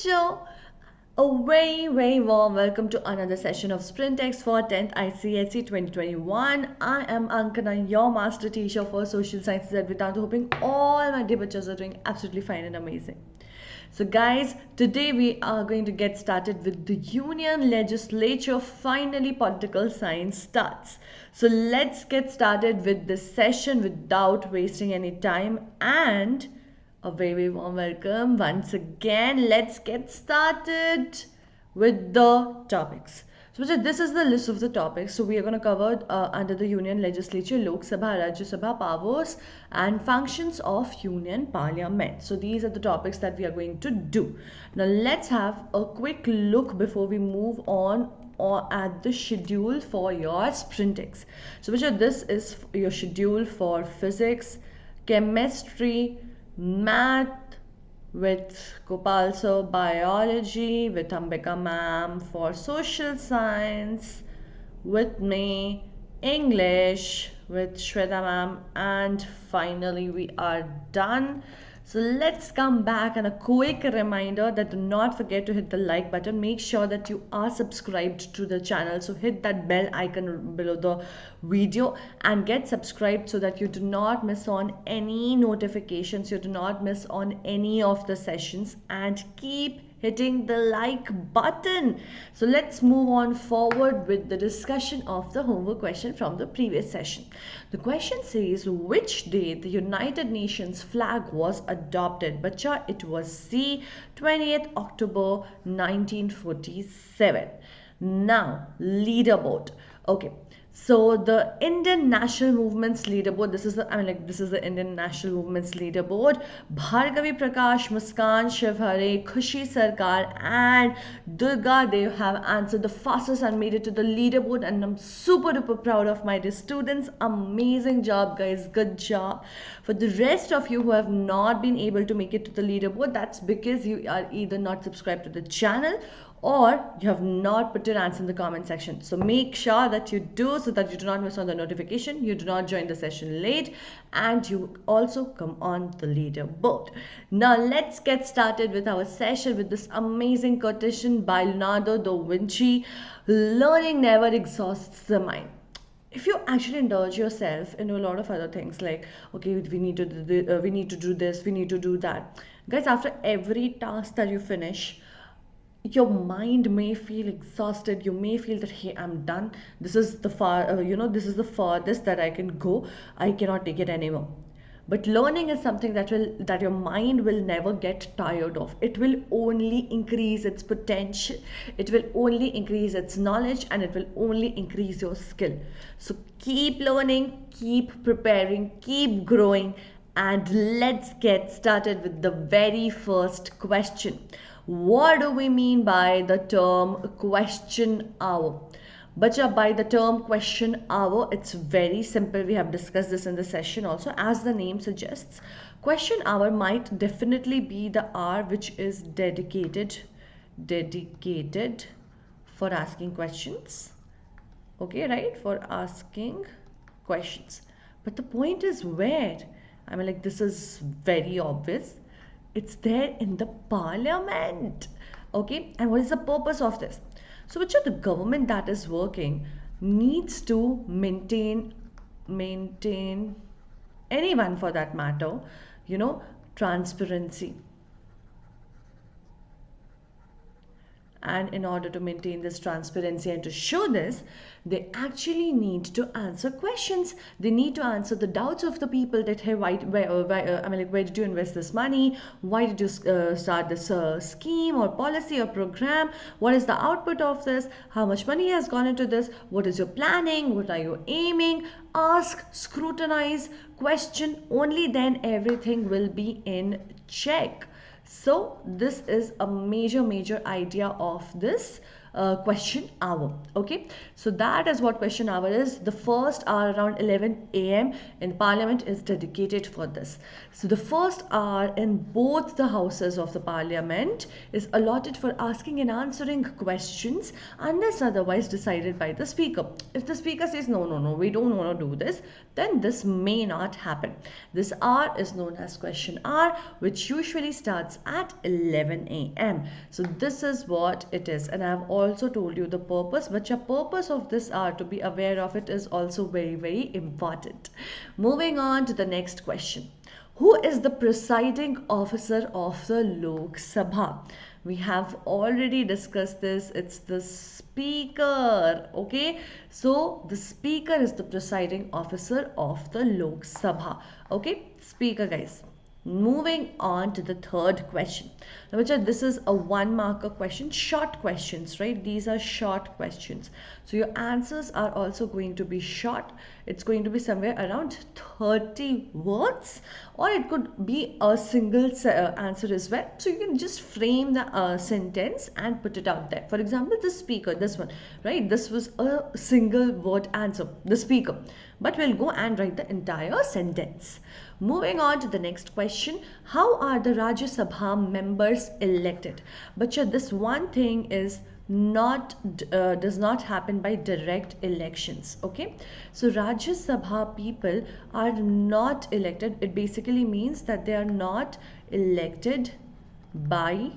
bachcho, a very warm welcome to another session of Sprint X for 10th ICSE 2021. I am Ankana, your master teacher for social sciences at Vedantu, hoping all my dear bachchas are doing absolutely fine and amazing. So guys, today we are going to get started with the Union Legislature. Finally, political science starts. So let's get started with this session without wasting any time, and a very warm welcome once again. Let's get started with the topics. So this is the list of the topics. So we are going to cover under the Union Legislature, Lok Sabha, Rajya Sabha powers and functions of Union Parliament. So these are the topics that we are going to do. Now let's have a quick look before we move on or at the schedule for your Sprint X. So this is your schedule for physics, chemistry, math with Gopal sir, biology with Ankana Ma'am, for social science with me, English with Shweta Ma'am, and finally we are done. So let's come back, and a quick reminder that do not forget to hit the like button. Make sure that you are subscribed to the channel. So hit that bell icon below the video and get subscribed so that you do not miss on any notifications. You do not miss on any of the sessions, and keep hitting the like button. So let's move on forward with the discussion of the homework question from the previous session. The question says, which day the United Nations flag was adopted? Bacha, it was C, 20th October 1947. Now, leaderboard. Okay. So the Indian National Movement's leaderboard, this is the Indian National Movement's leaderboard. Bhargavi Prakash, Muskan, Shivhare, Khushi Sarkar and Durga Dev have answered the fastest and made it to the leaderboard, and I'm super duper proud of my students. Amazing job guys, good job. For the rest of you who have not been able to make it to the leaderboard, that's because you are either not subscribed to the channel or you have not put your answer in the comment section. So make sure that you do, so that you do not miss on the notification, you do not join the session late, and you also come on the leaderboard. Now let's get started with our session with this amazing quotation by Leonardo da Vinci: learning never exhausts the mind. If you actually indulge yourself into a lot of other things, like okay, we need to do this, we need to do that, guys, after every task that you finish, your mind may feel exhausted. You may feel that, hey, I'm done, this is the this is the farthest that I can go, I cannot take it anymore. But learning is something that your mind will never get tired of. It will only increase its potential, it will only increase its knowledge, and it will only increase your skill. So keep learning, keep preparing, keep growing, and let's get started with the very first question. What do we mean by the term question hour? Bacha, by the term question hour, it's very simple. We have discussed this in the session also. As the name suggests, question hour might definitely be the hour which is dedicated for asking questions. Okay, right? For asking questions. But the point is where? This is very obvious. It's there in the Parliament. Okay, and what is the purpose of this? So which of the government that is working needs to maintain anyone for that matter, transparency. And in order to maintain this transparency and to show this, they actually need to answer questions. They need to answer the doubts of the people that, hey, where did you invest this money? Why did you start this scheme or policy or program? What is the output of this? How much money has gone into this? What is your planning? What are you aiming? Ask, scrutinize, question. Only then everything will be in check. So this is a major idea of this question hour. Okay, so that is what question hour is. The first hour around 11 a.m. in Parliament is dedicated for this. So the first hour in both the houses of the Parliament is allotted for asking and answering questions unless otherwise decided by the speaker. If the speaker says no, no, no, we don't want to do this, then this may not happen. This hour is known as question hour, which usually starts at 11 a.m. So this is what it is, and I have also told you the purpose, but your purpose of this hour, to be aware of it, is also very, very important. Moving on to the next question. Who is the presiding officer of the Lok Sabha? We have already discussed this. It's the speaker. Okay, so the speaker is the presiding officer of the Lok Sabha. Okay, speaker, guys. Moving on to the third question. Now, this is a 1 marker question, short questions, right? These are short questions. So your answers are also going to be short. It's going to be somewhere around 30 words, or it could be a single answer as well. So you can just frame the sentence and put it out there. For example, the speaker, this one, right? This was a single word answer, the speaker. But we'll go and write the entire sentence. Moving on to the next question. How are the Rajya Sabha members elected? But this one thing is does not happen by direct elections. Okay, so Rajya Sabha people are not elected. It basically means that they are not elected by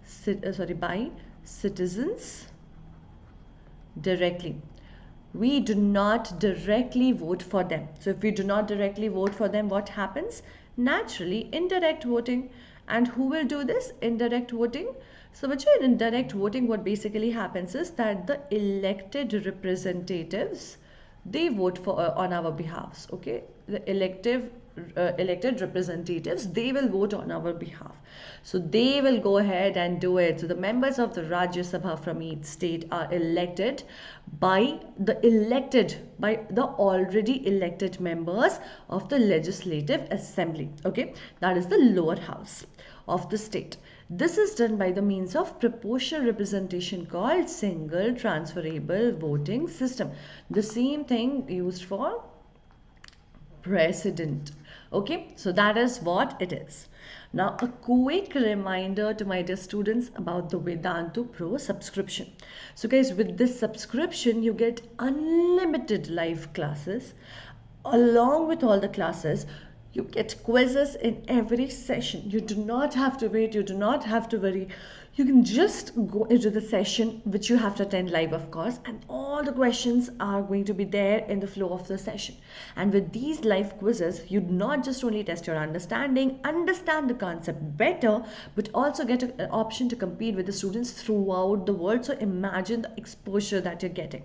citizens directly. We do not directly vote for them. So if we do not directly vote for them, what happens? Naturally, indirect voting. And who will do this? Indirect voting. So in indirect voting, what basically happens is that the elected representatives, they vote for on our behalf. Okay, the elected representatives, they will vote on our behalf. So they will go ahead and do it. So the members of the Rajya Sabha from each state are elected by the already elected members of the Legislative Assembly. Okay, that is the lower house of the state. This is done by the means of proportional representation called single transferable voting system. The same thing used for president. Okay, so that is what it is. Now a quick reminder to my dear students about the Vedantu Pro subscription. So guys, with this subscription you get unlimited live classes. Along with all the classes, you get quizzes in every session. You do not have to wait, you do not have to worry. You can just go into the session, which you have to attend live, of course, and all the questions are going to be there in the flow of the session. And with these live quizzes, you not just only test your understanding, understand the concept better, but also get an option to compete with the students throughout the world. So imagine the exposure that you're getting.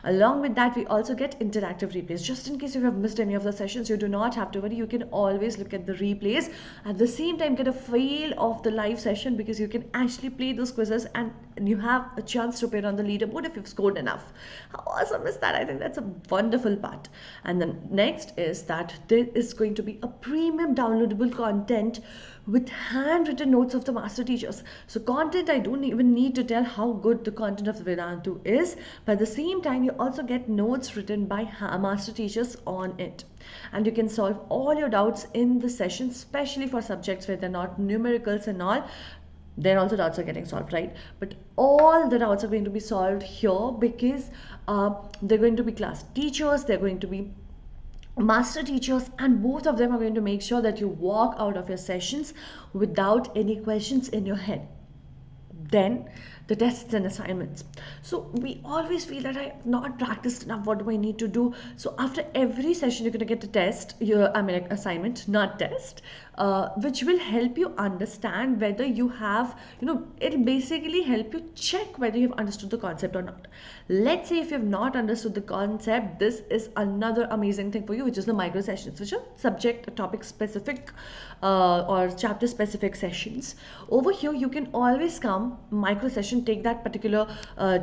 Along with that, we also get interactive replays. Just in case you have missed any of the sessions, you do not have to worry. You can always look at the replays. At the same time, get a feel of the live session, because you can actually play those quizzes and you have a chance to appear on the leaderboard if you've scored enough. How awesome is that? I think that's a wonderful part. And then next is that there is going to be a premium downloadable content with handwritten notes of the master teachers. So content, I don't even need to tell how good the content of the Vedantu is, but at the same time you also get notes written by master teachers on it. And you can solve all your doubts in the session, especially for subjects where they're not numericals and all. Then also doubts are getting solved, right? But all the doubts are going to be solved here, because they're going to be class teachers, they're going to be master teachers, and both of them are going to make sure that you walk out of your sessions without any questions in your head. Then the tests and assignments. So we always feel that I have not practiced enough. What do I need to do? So after every session, you're going to get a test, assignment, not test, which will help you understand whether you have, it'll basically help you check whether you've understood the concept or not. Let's say if you have not understood the concept, this is another amazing thing for you, which is the micro sessions, which are subject, topic specific or chapter specific sessions. Over here, you can always come micro session, take that particular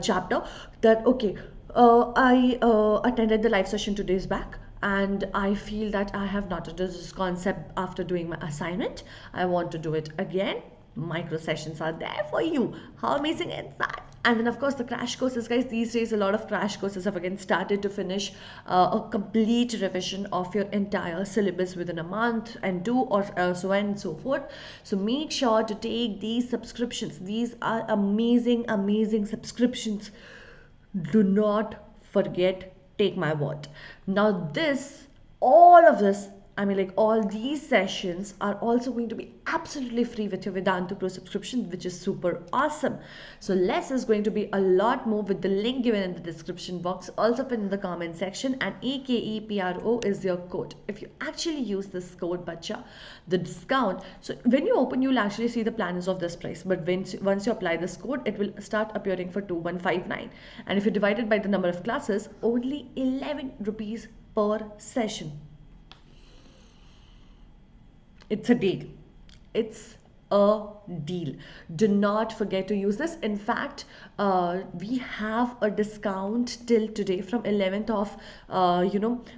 chapter that, okay, I attended the live session 2 days back, and I feel that I have not understood this concept after doing my assignment. I want to do it again. Micro sessions are there for you. How amazing is that? And then of course the crash courses, guys. These days a lot of crash courses have again started to finish a complete revision of your entire syllabus within a month and do, or so on and so forth. So make sure to take these subscriptions. These are amazing subscriptions. Do not forget, take my word. Now this, all of this, I mean, like, all these sessions are also going to be absolutely free with your Vedantu Pro subscription, which is super awesome. So less is going to be a lot more with the link given in the description box, also pinned in the comment section, and AKEPRO is your code. If you actually use this code, bacha, the discount, so when you open, you'll actually see the plan is of this price, but once you apply this code, it will start appearing for 2159, and if you divide it by the number of classes, only 11 rupees per session. It's a deal. It's a deal. Do not forget to use this. In fact, we have a discount till today from 11th of,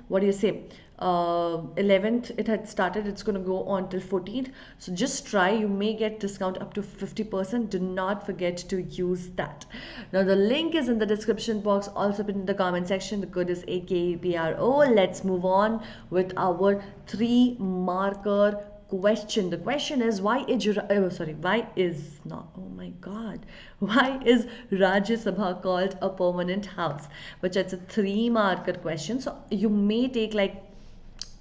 what do you say? 11th it had started. It's going to go on till 14th. So just try. You may get discount up to 50%. Do not forget to use that. Now the link is in the description box, also in the comment section. The code is AKPRO. Let's move on with our 3-marker question. The question is, why is Rajya Sabha called a permanent house? Which it's a 3-marker question. So you may take like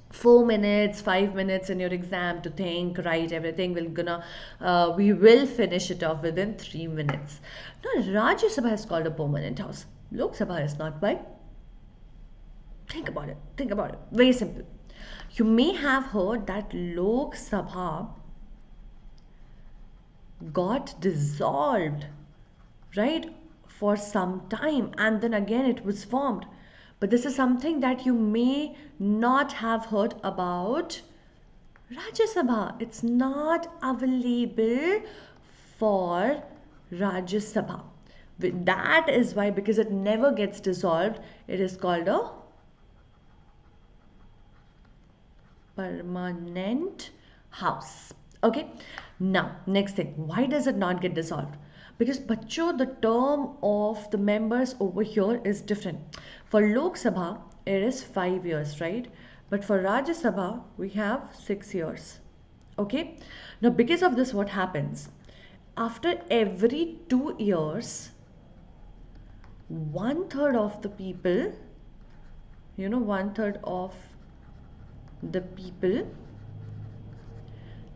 4 minutes, 5 minutes in your exam to think, write everything. We will finish it off within 3 minutes. Now Rajya Sabha is called a permanent house. Lok Sabha is not. Why? Think about it. Very simple. You may have heard that Lok Sabha got dissolved, right, for some time, and then again it was formed. But this is something that you may not have heard about Rajya Sabha. It's not available for Rajya Sabha. That is why, because it never gets dissolved, it is called a permanent house. Okay, now next thing, why does it not get dissolved? Because bacho, the term of the members over here is different. For Lok Sabha it is 5 years, right? But for Rajya Sabha we have 6 years. Okay, now because of this, what happens, after every 2 years, 1/3 of the people, 1/3 of the people,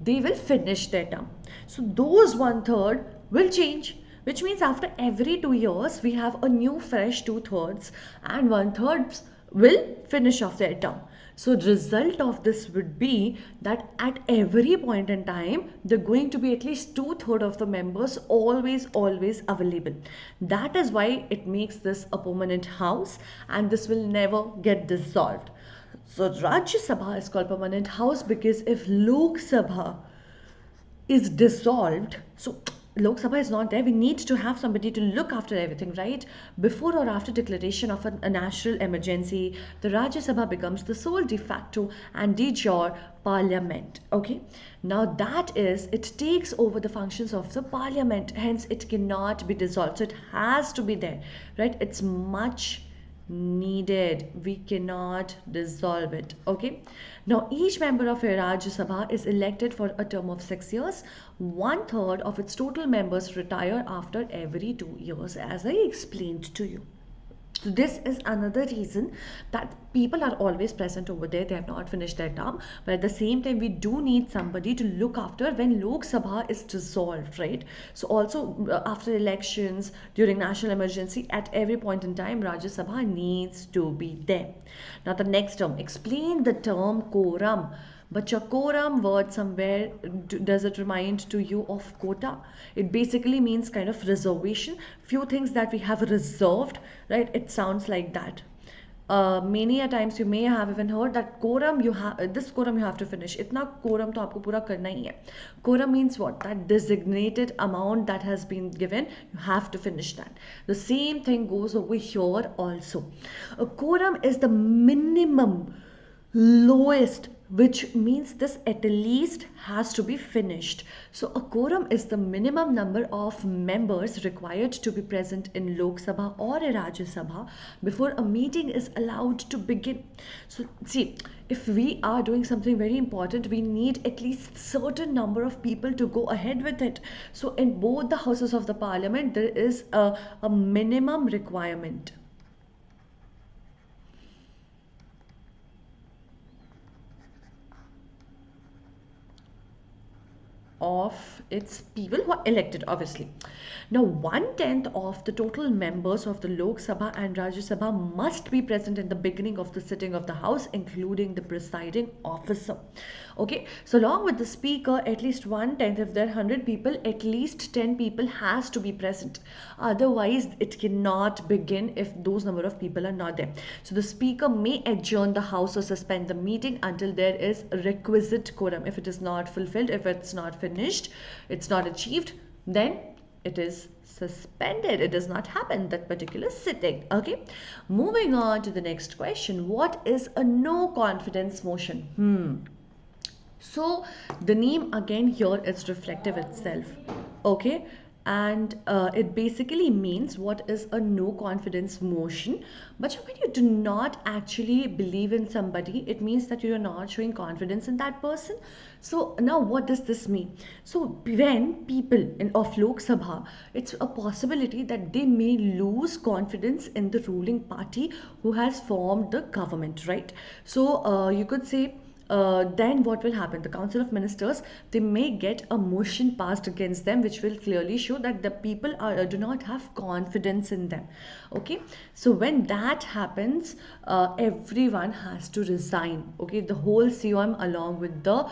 they will finish their term. So those 1/3 will change, which means after every 2 years we have a new fresh 2/3, and 1/3 will finish off their term. So the result of this would be that at every point in time they're going to be at least 2/3 of the members always available. That is why it makes this a permanent house, and this will never get dissolved. So Rajya Sabha is called permanent house because if Lok Sabha is dissolved, so Lok Sabha is not there, we need to have somebody to look after everything, right? Before or after declaration of a national emergency, the Rajya Sabha becomes the sole de facto and de jure parliament. Okay, now that is, it takes over the functions of the parliament, hence it cannot be dissolved. So it has to be there, right? It's much needed. We cannot dissolve it. Okay, now each member of a Rajya Sabha is elected for a term of 6 years. 1/3 of its total members retire after every 2 years, as I explained to you. So this is another reason that people are always present over there. They have not finished their term, but at the same time we do need somebody to look after when Lok Sabha is dissolved, right? So also after elections, during national emergency, at every point in time, Rajya Sabha needs to be there. Now the next term, explain the term quorum. But your quorum word, somewhere does it remind to you of quota? It basically means kind of reservation, few things that we have reserved, right? It sounds like that. Many a times you may have even heard that quorum, this quorum you have to finish. Itna quorum to aapko pura karna hi hai. Quorum means what? That designated amount that has been given, you have to finish that. The same thing goes over here also. A quorum is the minimum, lowest which means this at least has to be finished. So a quorum is the minimum number of members required to be present in Lok Sabha or a Rajya Sabha before a meeting is allowed to begin. So see, if we are doing something very important, we need at least certain number of people to go ahead with it. So in both the houses of the parliament, there is a minimum requirement of its people who are elected, obviously. Now, 1/10 of the total members of the Lok Sabha and Rajya Sabha must be present in the beginning of the sitting of the House, including the presiding officer. Okay, so along with the speaker, at least 1/10, if there are 100 people, at least 10 people has to be present. Otherwise, it cannot begin if those number of people are not there. So the speaker may adjourn the House or suspend the meeting until there is a requisite quorum. If it is not fulfilled, if it's not finished, it's not achieved, then it is suspended. It does not happen that particular sitting. Okay, moving on to the next question. What is a no confidence motion? So the name again here is reflective itself. Okay, and it basically means what is a no confidence motion. But when you do not actually believe in somebody, it means that you are not showing confidence in that person. So now what does this mean? So when people of Lok Sabha, it's a possibility that they may lose confidence in the ruling party who has formed the government, right? So you could say then what will happen? The Council of Ministers, they may get a motion passed against them, which will clearly show that the people do not have confidence in them. Okay, so when that happens, everyone has to resign. Okay, the whole COM along with the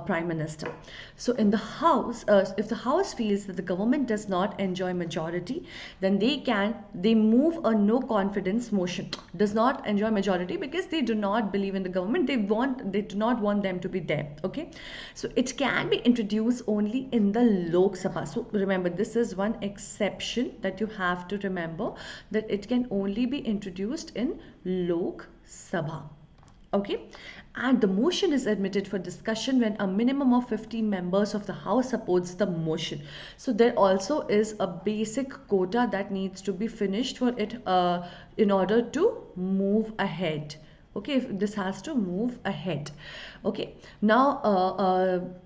Prime Minister. So in the House, if the House feels that the government does not enjoy majority, then they move a no confidence motion. Does not enjoy majority because they do not believe in the government. They do not want them to be there. Okay, so it can be introduced only in the Lok Sabha. So remember, this is one exception that you have to remember, that it can only be introduced in Lok Sabha. Okay, and the motion is admitted for discussion when a minimum of 50 members of the House supports the motion. So there also is a basic quota that needs to be finished for it in order to move ahead. Okay, if this has to move ahead. Okay, now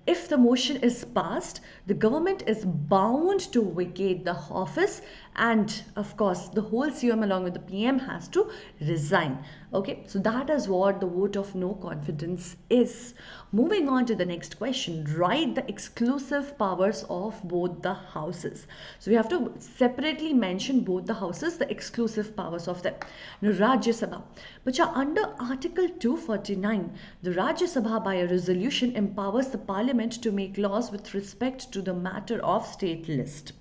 if the motion is passed, the government is bound to vacate the office, and of course the whole CM along with the PM has to resign. Okay, so that is what the vote of no confidence is. Moving on to the next question, write the exclusive powers of both the houses. So we have to separately mention both the houses, the exclusive powers of them. Now, Rajya Sabha, which are under Article 249, the Rajya Sabha by a resolution empowers the Parliament to make laws with respect to the matter of state list.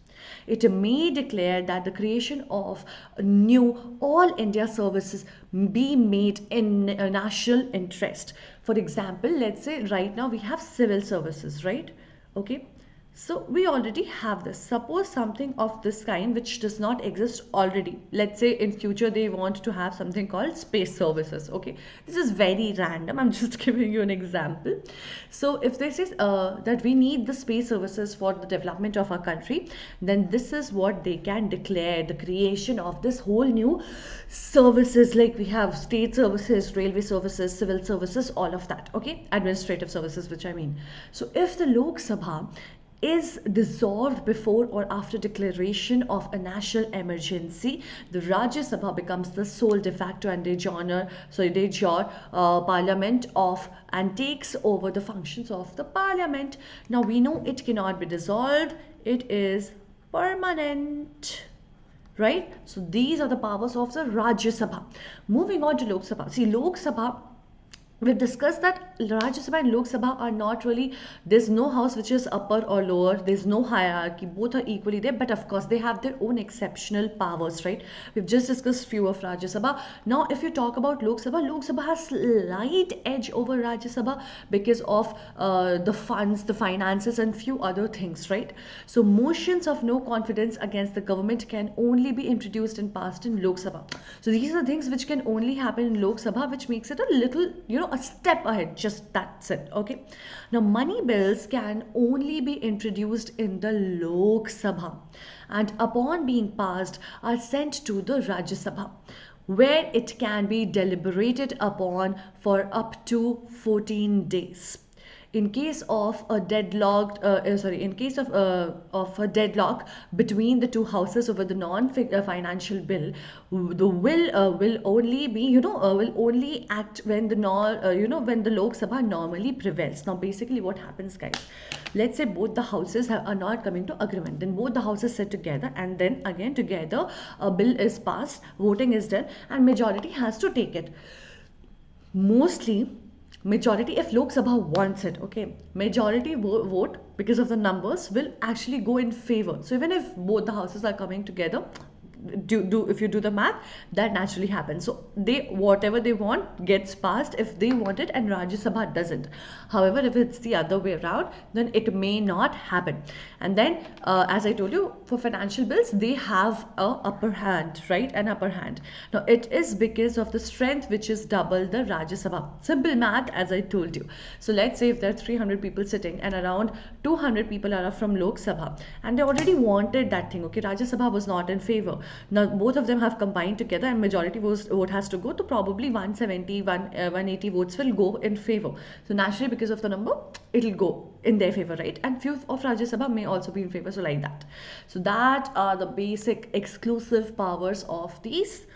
It may declare that the creation of new all India services be made in national interest. For example, let's say right now we have civil services, right? Okay, so we already have this. Suppose something of this kind which does not exist already. Let's say in future they want to have something called space services. Okay, this is very random. I'm just giving you an example. So if this is that we need the space services for the development of our country, then this is what they can declare, the creation of this whole new services, like we have state services, railway services, civil services, all of that. Okay, administrative services, which I mean. So if the Lok Sabha is dissolved before or after declaration of a national emergency, the Rajya Sabha becomes the sole de facto and de jure parliament of and takes over the functions of the parliament. Now we know it cannot be dissolved, it is permanent. Right? So these are the powers of the Rajya Sabha. Moving on to Lok Sabha. See, Lok Sabha, we've discussed that Rajya Sabha and Lok Sabha are not really, there's no house which is upper or lower, there's no hierarchy, both are equally there, but of course they have their own exceptional powers, right? We've just discussed few of Rajya Sabha. Now if you talk about Lok Sabha has slight edge over Rajya Sabha because of the funds, the finances and few other things, right? So motions of no confidence against the government can only be introduced and passed in Lok Sabha. So these are things which can only happen in Lok Sabha, which makes it a little, a step ahead, just that's it. Okay, now money bills can only be introduced in the Lok Sabha and upon being passed are sent to the Rajya Sabha, where it can be deliberated upon for up to 14 days. In case of a in case of a deadlock between the two houses over the non-financial bill, the will only be will only act when the when the Lok Sabha normally prevails. Now basically what happens, guys, let's say both the houses are not coming to agreement, then both the houses sit together and then again together a bill is passed, voting is done, and majority has to take it. Mostly majority, if Lok Sabha wants it, okay, majority vote because of the numbers will actually go in favor. So even if both the houses are coming together, if you do the math, that naturally happens. So they, whatever they want gets passed if they want it and Rajya Sabha doesn't. However, if it's the other way around, then it may not happen. And then as I told you, for financial bills they have a upper hand, right? An upper hand. Now it is because of the strength which is double the Rajya Sabha. Simple math, as I told you. So let's say if there are 300 people sitting and around 200 people are from Lok Sabha and they already wanted that thing, okay, Rajya Sabha was not in favor. Now both of them have combined together and majority vote has to go, to probably 180 votes will go in favor. So naturally because of the number, it'll go in their favor, right? And few of Rajya Sabha may also be in favor, so like that. So that are the basic exclusive powers of these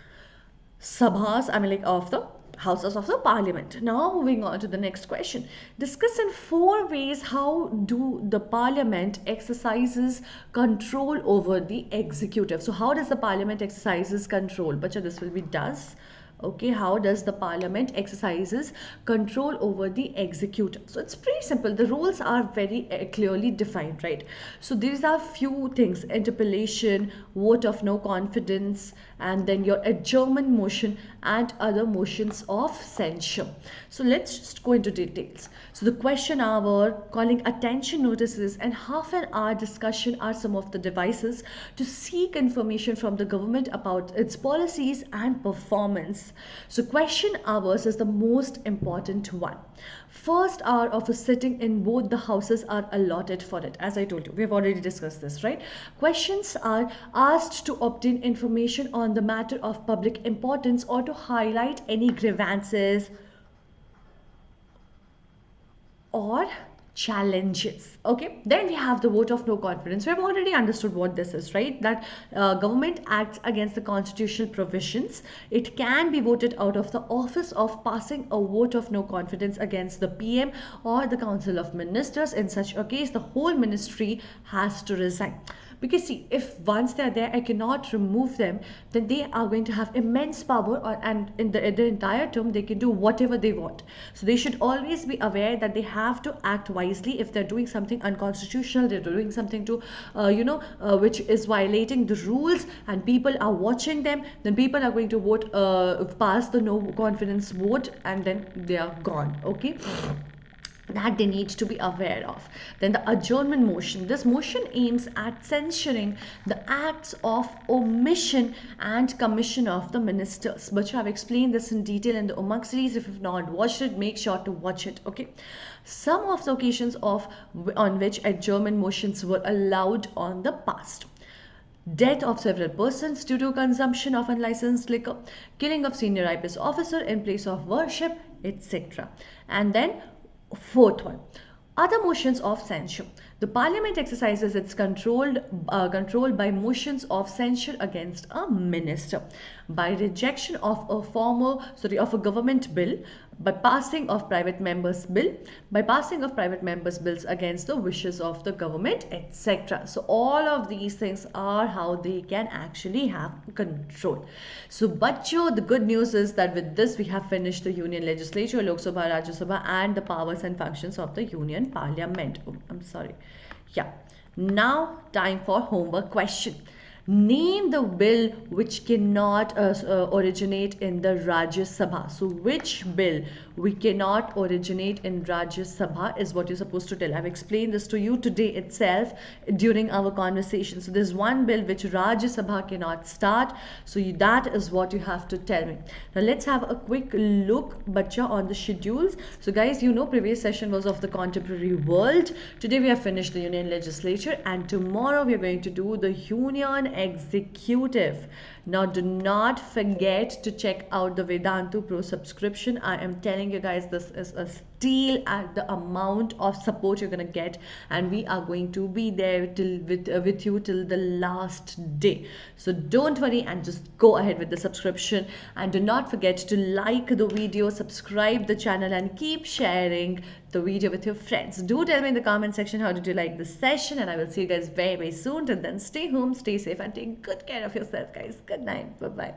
sabhas, I mean like of the houses of the parliament. Now moving on to the next question. Discuss in 4 ways how do the parliament exercises control over the executive. So how does the parliament exercises control? Bacha, this will be does. Okay, how does the parliament exercises control over the executive? So it's pretty simple. The rules are very clearly defined, right? So these are few things: interpellation, vote of no confidence, and then your adjournment motion and other motions of censure. So let's just go into details. So the question hour, calling attention notices, and half an hour discussion are some of the devices to seek information from the government about its policies and performance. So question hours is the most important one. First hour of a sitting in both the houses are allotted for it. As I told you, we have already discussed this, right? Questions are asked to obtain information on the matter of public importance or to highlight any grievances or challenges. Okay, then we have the vote of no confidence. We have already understood what this is, right? That government acts against the constitutional provisions. It can be voted out of the office of passing a vote of no confidence against the PM or the Council of Ministers. In such a case, the whole ministry has to resign. Because see, if once they are there, I cannot remove them, then they are going to have immense power, and in the entire term they can do whatever they want. So they should always be aware that they have to act wisely. If they're doing something unconstitutional, they're doing something to which is violating the rules and people are watching them, then people are going to vote pass the no confidence vote and then they are gone. Okay, that they need to be aware of. Then the adjournment motion. This motion aims at censuring the acts of omission and commission of the ministers. But I've explained this in detail in the Umang series. If you've not watched it, make sure to watch it. Okay. Some of the occasions on which adjournment motions were allowed on the past: death of several persons due to consumption of unlicensed liquor, killing of senior IPS officer in place of worship, etc. And then fourth one, other motions of censure. The parliament exercises its control by motions of censure against a minister, by rejection of a government bill, by passing of private members bill, by passing of private members bills against the wishes of the government, etc. So all of these things are how they can actually have control. So Bachcho, the good news is that with this we have finished the Union Legislature, Lok Sabha, Rajya Sabha, and the powers and functions of the Union Parliament. Oh, I'm sorry. Yeah. Now time for homework question. Name the bill which cannot originate in the Rajya Sabha. So which bill we cannot originate in Rajya Sabha is what you're supposed to tell. I've explained this to you today itself during our conversation. So there's one bill which Rajya Sabha cannot start. So that is what you have to tell me. Now let's have a quick look, bacha, on the schedules. So guys, you know previous session was of the contemporary world. Today we have finished the Union Legislature, and tomorrow we are going to do the Union Executive. Now do not forget to check out the Vedantu Pro subscription. I am telling you guys, this is a steal at the amount of support you're going to get, and we are going to be there with you till the last day. So don't worry and just go ahead with the subscription, and do not forget to like the video, subscribe the channel, and keep sharing the video with your friends. Do tell me in the comment section how did you like this session, and I will see you guys very soon. Till then, stay home, stay safe, and take good care of yourself, guys. Good night. Bye bye.